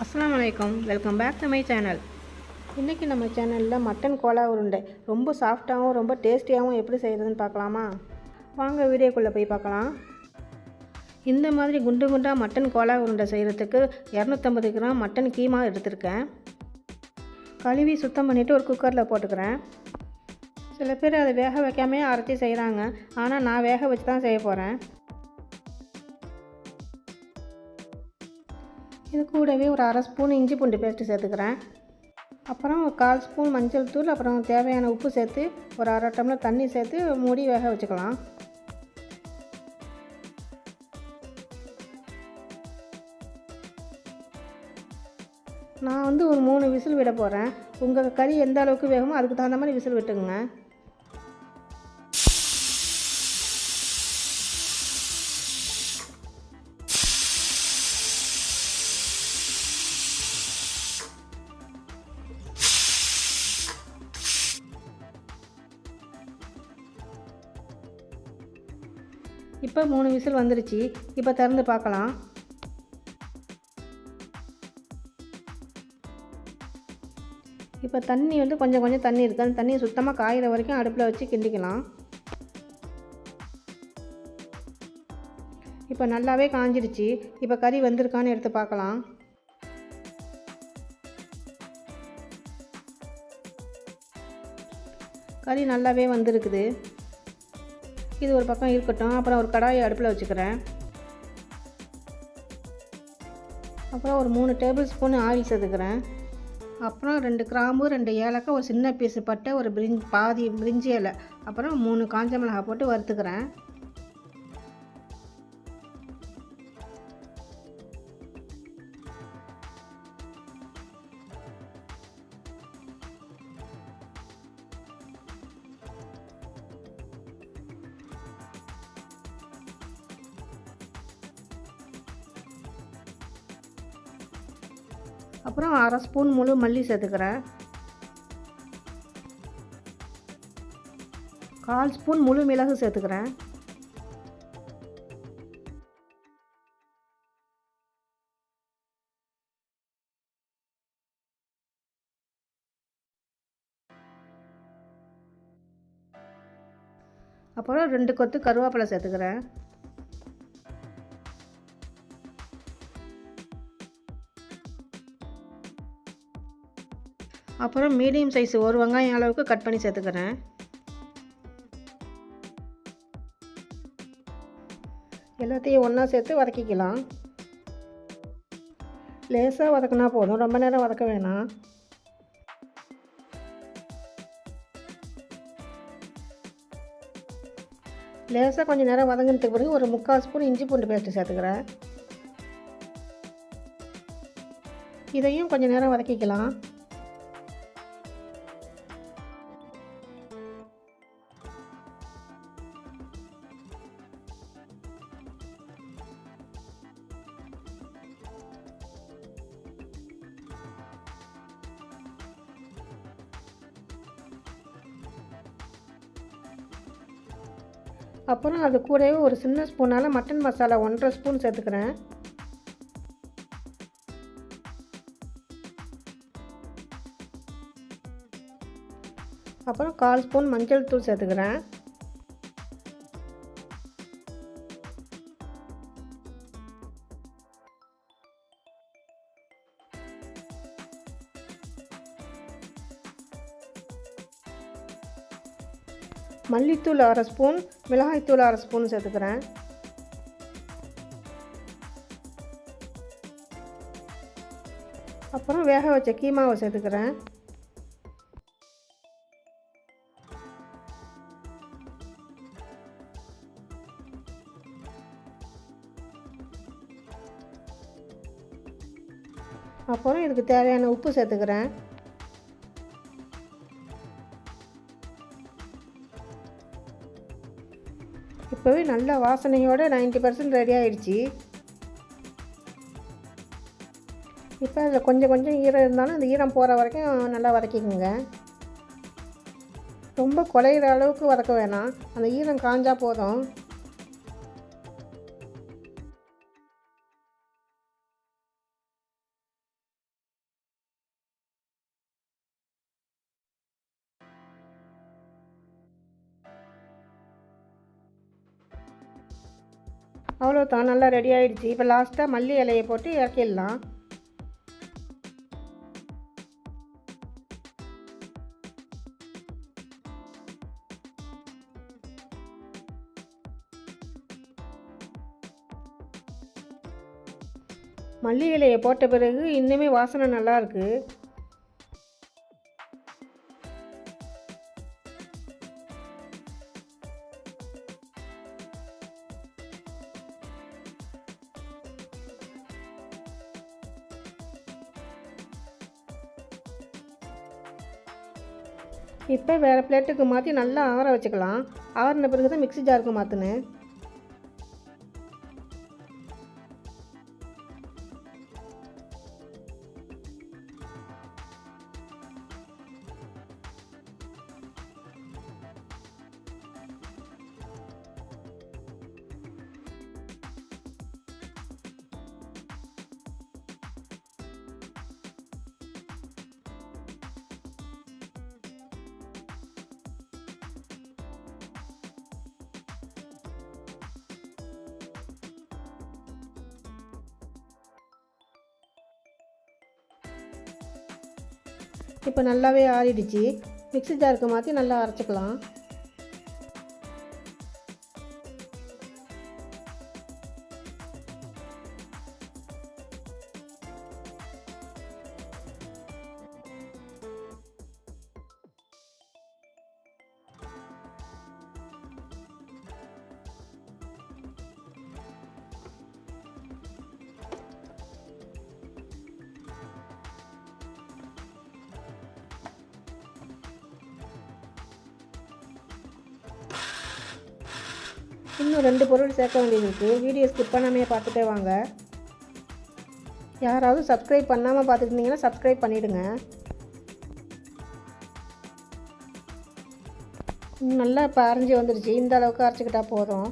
அஸ்ஸலாமு அலைக்கும். Welcome back to my channel. இன்றைக்கி நம்ம சேனலில் மட்டன் கோலா உருண்டை ரொம்ப சாஃப்டாகவும் ரொம்ப டேஸ்டியாகவும் எப்படி செய்கிறதுன்னு பார்க்கலாமா? வாங்க வீடியோக்குள்ளே போய் பார்க்கலாம். இந்த மாதிரி குண்டு குண்டாக மட்டன் கோலா உருண்டை செய்கிறதுக்கு 250 கிராம் மட்டன் கீமா எடுத்திருக்கேன். கழுவி சுத்தம் பண்ணிவிட்டு ஒரு குக்கரில் போட்டுக்கிறேன். சில பேர் அதை வேக வைக்காமே அரைச்சி செய்கிறாங்க. ஆனால் நான் வேக வச்சு தான் செய்ய போகிறேன். இது கூடவே ஒரு அரை ஸ்பூன் இஞ்சி பூண்டு பேஸ்ட்டு சேர்த்துக்கிறேன். அப்புறம் ஒரு 1/4 ஸ்பூன் மஞ்சள் தூள், அப்புறம் தேவையான உப்பு சேர்த்து ஒரு அரை டம்ளர் தண்ணி சேர்த்து மூடி வேக வச்சுக்கலாம். நான் ஒரு 3 விசில் விட போகிறேன். உங்கள் கறி எந்த அளவுக்கு வேகுமோ அதுக்கு தகுந்த மாதிரி விசில் விட்டுங்க. இப்போ 3 விசில் வந்துருச்சு. இப்போ திறந்து பார்க்கலாம். இப்போ தண்ணி கொஞ்சம் கொஞ்சம் தண்ணி இருக்குது. அந்த தண்ணியை சுத்தமாக காயிற வரைக்கும் அடுப்பில் வச்சு கிண்டிக்கலாம். இப்போ நல்லாவே காஞ்சிருச்சு. இப்போ கறி வெந்திருக்கான்னு எடுத்து பார்க்கலாம். கறி நல்லாவே வந்திருக்குது. இது ஒரு பக்கம் இருக்கட்டும். அப்புறம் ஒரு கடாயை அடுப்பில் வச்சுக்கிறேன். அப்புறம் ஒரு 3 டேபிள் ஸ்பூன் ஆயில் சேர்த்துக்கிறேன். அப்புறம் 2 கிராம்பு, 2 ஏலக்காய், ஒரு சின்ன பீஸு பட்டை, ஒரு பாதி பிரிஞ்சி இலை, அப்புறம் 3 காஞ்ச மிளகாய் போட்டு வறுத்துக்கிறேன். அப்புறம் அரை ஸ்பூன் முழு மல்லி சேர்த்துக்கிறேன். 1/4 ஸ்பூன் முழு மிளகு சேர்த்துக்கிறேன். அப்புறம் 2 கொத்து கருவேப்பிலை சேர்த்துக்கிறேன். அப்புறம் மீடியம் சைஸ் ஒரு வெங்காயம் அளவுக்கு கட் பண்ணி சேர்த்துக்கிறேன். எல்லாத்தையும் ஒன்றா சேர்த்து வதக்கிக்கலாம். லேசாக வதக்கினா போதும், ரொம்ப நேரம் வதக்க வேணாம். லேசாக கொஞ்சம் நேரம் வதங்கினதுக்கு பிறகு ஒரு 3/4 ஸ்பூன் இஞ்சி பூண்டு பேஸ்ட்டு சேர்த்துக்கிறேன். இதையும் கொஞ்சம் நேரம் வதக்கிக்கலாம். அப்புறம் அது கூடவே ஒரு சின்ன ஸ்பூனால் மட்டன் மசாலா 1/2 ஸ்பூன் சேர்த்துக்கிறேன். அப்புறம் 1/4 ஸ்பூன் மஞ்சள் தூள் சேர்த்துக்கிறேன். மல்லித்தூள் அரை ஸ்பூன், மிளகாய்த்தூள் அரை ஸ்பூன் சேர்த்துக்கிறேன். அப்புறம் வேக வச்ச கீமாவை சேர்த்துக்கிறேன். அப்புறம் இதுக்கு தேவையான உப்பு சேர்த்துக்கிறேன். இப்போவே நல்ல வாசனையோடு 90% ரெடி ஆகிடுச்சி. இப்போ அதில் கொஞ்சம் கொஞ்சம் ஈரம் இருந்தாலும் அந்த ஈரம் போகிற வரைக்கும் நல்லா வதக்கிக்கோங்க. ரொம்ப குழையிற அளவுக்கு வதக்க வேணாம், அந்த ஈரம் காஞ்சா போதும். அவ்வளோதான், நல்லா ரெடி ஆகிடுச்சு. இப்போ லாஸ்ட்டாக மல்லி இலையை போட்டு இறக்கிடலாம். மல்லி இலையை போட்ட பிறகு இன்னுமே வாசனை நல்லாயிருக்கு. இப்போ வேறு பிளேட்டுக்கு மாற்றி நல்லா ஆற வச்சுக்கலாம். ஆறின பிறகு தான் மிக்ஸி ஜாருக்கு மாற்றினேன். இப்போ நல்லாவே ஆறிடுச்சு. மிக்ஸி ஜாருக்கு மாற்றி நல்லா அரைச்சிக்கலாம். இன்னும் 2 பொருள் சேர்க்க வேண்டியது இருக்குது. வீடியோ ஸ்கிப் பண்ணாமே பார்த்துட்டே வாங்க. யாராவது சப்ஸ்கிரைப் பண்ணாமல் பார்த்துட்டு இருந்தீங்கன்னா சப்ஸ்கிரைப் பண்ணிவிடுங்க. நல்லா இப்போ அரைஞ்சி வந்துடுச்சு. இந்த அளவுக்கு அரைச்சிக்கிட்டா போதும்.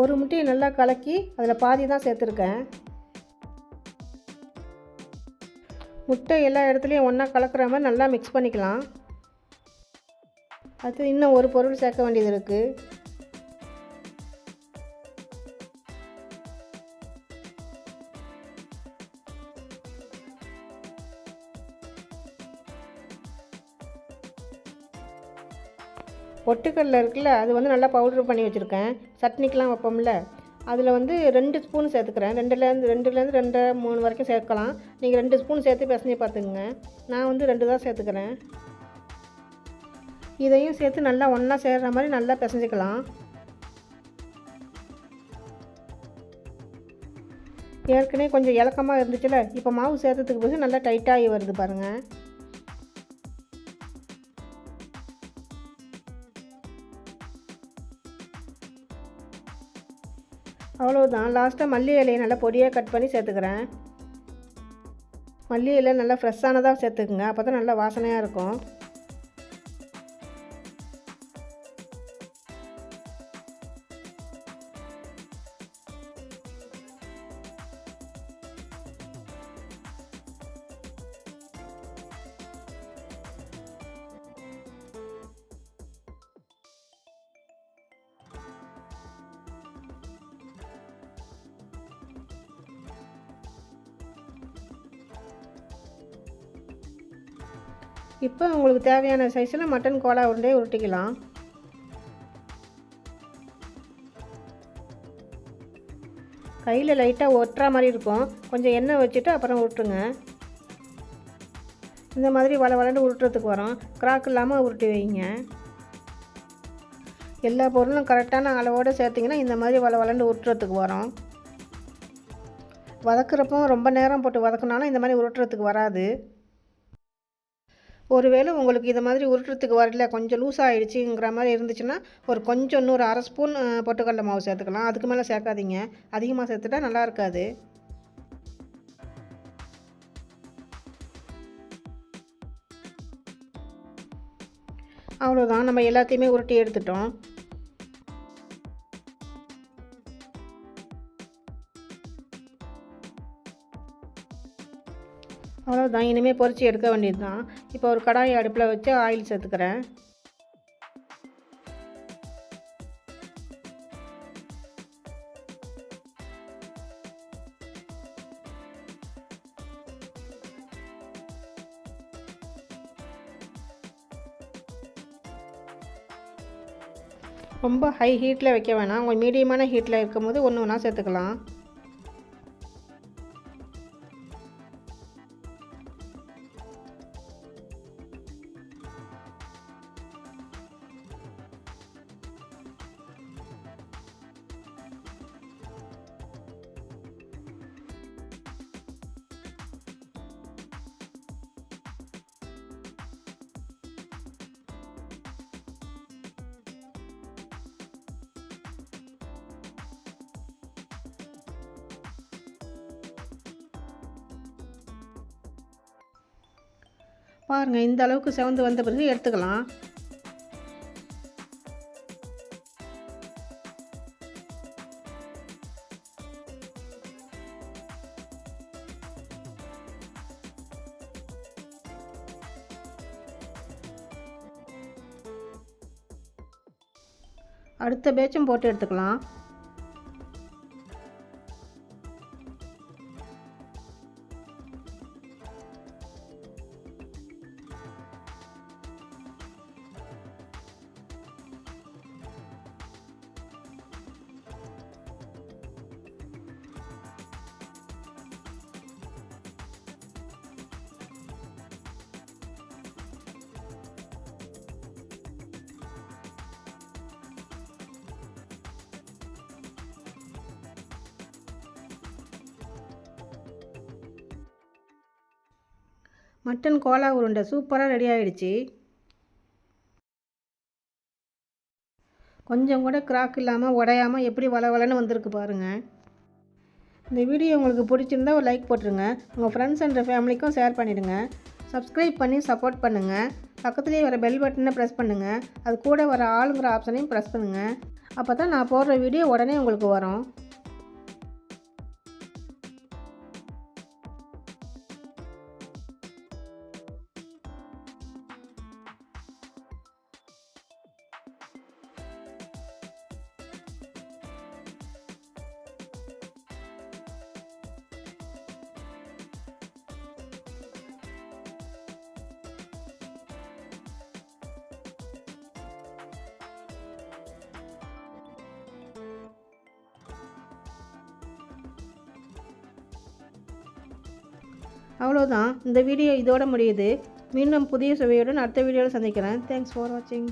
ஒரு முட்டையை நல்லா கலக்கி அதில் பாதி தான் சேர்த்துருக்கேன். முட்டை எல்லா இடத்துலையும் ஒன்றா கலக்கிற மாதிரி நல்லா மிக்ஸ் பண்ணிக்கலாம். அது இன்னும் ஒரு பொருள் சேர்க்க வேண்டியது இருக்குது. பொட்டுக்கடலை இருக்குல்ல, அது வந்து நல்லா பவுட்ரு பண்ணி வச்சுருக்கேன். சட்னிக்கெலாம் வைப்போம்ல, அதில் வந்து 2 ஸ்பூன் சேர்த்துக்கிறேன். 2லேருந்து 2 3 வரைக்கும் சேர்க்கலாம். நீங்கள் 2 ஸ்பூன் சேர்த்து பிசைஞ்சு பார்த்துக்குங்க. நான் வந்து 2 தான் சேர்த்துக்கிறேன். இதையும் சேர்த்து நல்லா ஒன்றா சேர்கிற மாதிரி நல்லா பிசைஞ்சிக்கலாம். ஏற்கனவே கொஞ்சம் இலக்கமாக இருந்துச்சுல, இப்போ மாவு சேர்த்ததுக்கு பிறகு நல்லா டைட்டாகி வருது பாருங்கள். அவ்வளோதான். லாஸ்ட்டாக மல்லி இலையை நல்லா பொடியாக கட் பண்ணி சேர்த்துக்கிறேன். மல்லி இலை நல்லா ஃப்ரெஷ்ஷானதாக சேர்த்துக்குங்க, அப்போ தான் நல்லா வாசனையாக இருக்கும். இப்போ உங்களுக்கு தேவையான சைஸில் மட்டன் கோலா உருண்டையை உருட்டிக்கலாம். கையில் லைட்டாக ஒட்டுற மாதிரி இருக்கும். கொஞ்சம் எண்ணெய் வச்சுட்டு அப்புறம் உருட்டுங்க. இந்த மாதிரி வளண்டு உருட்டுறதுக்கு வரும். கிராக் இல்லாமல் உருட்டி வைங்க. எல்லா பொருளும் கரெக்டான அளவோடு சேர்த்திங்கன்னா இந்த மாதிரி வளண்டு உருட்டுறதுக்கு வரும். வதக்குறப்போ ரொம்ப நேரம் போட்டு வதக்கினாலும் இந்த மாதிரி உருட்டுறதுக்கு வராது. ஒருவேளை உங்களுக்கு இது மாதிரி உருட்டுறதுக்கு வரல, கொஞ்சம் லூஸ் ஆகிடுச்சிங்கிற மாதிரி இருந்துச்சுன்னா இன்னொரு 1/2 ஸ்பூன் பொட்டுக்கடலை மாவு சேர்த்துக்கலாம். அதுக்கு மேலே சேர்க்காதீங்க. அதிகமாக சேர்த்துட்டா நல்லா இருக்காது. அவ்வளோதான், நம்ம எல்லாத்தையுமே உருட்டி எடுத்துட்டோம். அவ்வளோதான், இனிமேல் பொரிச்சு எடுக்க வேண்டியது தான். இப்போ ஒரு கடாயை அடுப்பில் வச்சு ஆயில் சேர்த்துக்கிறேன். ரொம்ப ஹை ஹீட்டில் வைக்க வேணாம், கொஞ்சம் மீடியமான ஹீட்டில் இருக்கும்போது ஒன்று ஒன்றா சேர்த்துக்கலாம். பாருங்கள், இந்த அளவுக்கு செவந்து வந்த பிறகு எடுத்துக்கலாம். அடுத்த பேட்சும் போட்டு எடுத்துக்கலாம். மட்டன் கோலா உருண்டை சூப்பராக ரெடி ஆகிடுச்சு. கொஞ்சம் கூட கிராக் இல்லாமல் உடையாமல் எப்படி வளவலன்னு வந்திருக்கு பாருங்கள். இந்த வீடியோ உங்களுக்கு பிடிச்சிருந்தா ஒரு லைக் போட்டுருங்க. உங்கள் ஃப்ரெண்ட்ஸ் அண்ட் ஃபேமிலிக்கும் ஷேர் பண்ணிவிடுங்க. சப்ஸ்கிரைப் பண்ணி சப்போர்ட் பண்ணுங்கள். பக்கத்துலேயே வர பெல் பட்டனை ப்ரெஸ் பண்ணுங்கள். அது கூட வர ஆளுங்கிற ஆப்ஷனையும் ப்ரெஸ் பண்ணுங்கள். அப்போ தான் நான் போடுற வீடியோ உடனே உங்களுக்கு வரும். அவ்வளோதான், இந்த வீடியோ இதோட முடியுது. மீண்டும் புதிய சுவையுடன் அடுத்த வீடியோவில் சந்திக்கிறேன். தேங்க்ஸ் ஃபார் வாட்சிங்.